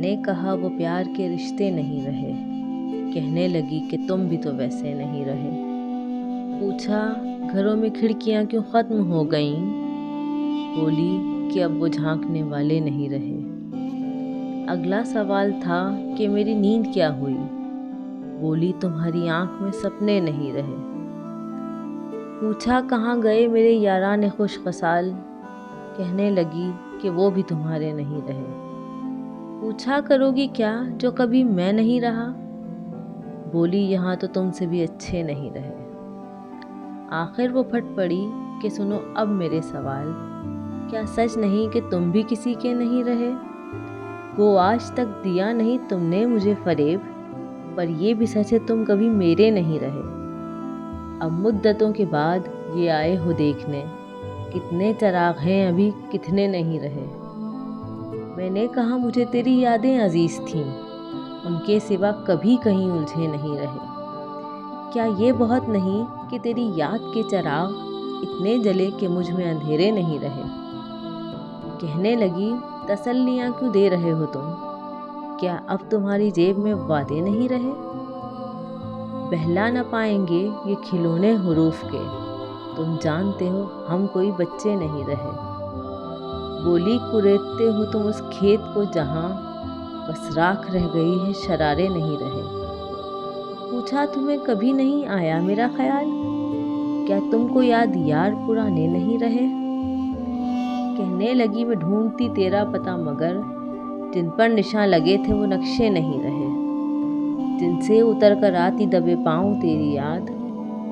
نے کہا وہ پیار کے رشتے نہیں رہے، کہنے لگی کہ تم بھی تو ویسے نہیں رہے۔ پوچھا گھروں میں کھڑکیاں کیوں ختم ہو گئیں؟ بولی کہ اب وہ جھانکنے والے نہیں رہے۔ اگلا سوال تھا کہ میری نیند کیا ہوئی؟ بولی تمہاری آنکھ میں سپنے نہیں رہے۔ پوچھا کہاں گئے میرے یاران خوش خصال؟ کہنے لگی کہ وہ بھی تمہارے نہیں رہے۔ پوچھا کرو گی کیا جو کبھی میں نہیں رہا؟ بولی یہاں تو تم سے بھی اچھے نہیں رہے۔ آخر وہ پھٹ پڑی کہ سنو اب میرے سوال، کیا سچ نہیں کہ تم بھی کسی کے نہیں رہے؟ وہ آج تک دیا نہیں تم نے مجھے فریب، پر یہ بھی سچ ہے تم کبھی میرے نہیں رہے۔ اب مدتوں کے بعد یہ آئے ہو دیکھنے، کتنے چراغ ہیں ابھی کتنے نہیں رہے۔ میں نے کہا مجھے تیری یادیں عزیز تھیں، ان کے سوا کبھی کہیں الجھے نہیں رہے۔ کیا یہ بہت نہیں کہ تیری یاد کے چراغ اتنے جلے کہ مجھ میں اندھیرے نہیں رہے؟ کہنے لگی تسلیاں کیوں دے رہے ہو تم؟ کیا اب تمہاری جیب میں وعدے نہیں رہے؟ بہلا نہ پائیں گے یہ کھلونے حروف کے، تم جانتے ہو ہم کوئی بچے نہیں رہے۔ بولی کریدتے ہو تم اس کھیت کو جہاں بس راکھ رہ گئی ہے شرارے نہیں رہے۔ پوچھا تمہیں کبھی نہیں آیا میرا خیال؟ کیا تم کو یاد یار پرانے نہیں رہے؟ کہنے لگی میں ڈھونڈتی تیرا پتہ مگر جن پر نشاں لگے تھے وہ نقشے نہیں رہے۔ جن سے اتر کر آتی دبے پاؤں تیری یاد،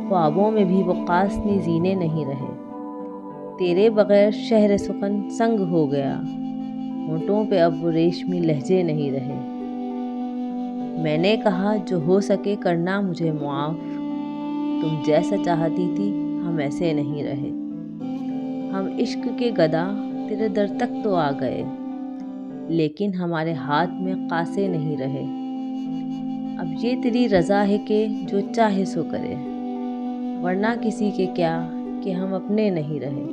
خوابوں میں بھی وہ قاسنی زینے نہیں رہے۔ تیرے بغیر شہر سخن سنگ ہو گیا، ہونٹوں پہ اب وہ ریشمی لہجے نہیں رہے۔ میں نے کہا جو ہو سکے کرنا مجھے معاف، تم جیسا چاہتی تھی ہم ایسے نہیں رہے۔ ہم عشق کے گدا تیرے در تک تو آ گئے، لیکن ہمارے ہاتھ میں قاصے نہیں رہے۔ اب یہ تیری رضا ہے کہ جو چاہے سو کرے، ورنہ کسی کے کیا کہ ہم اپنے نہیں رہے۔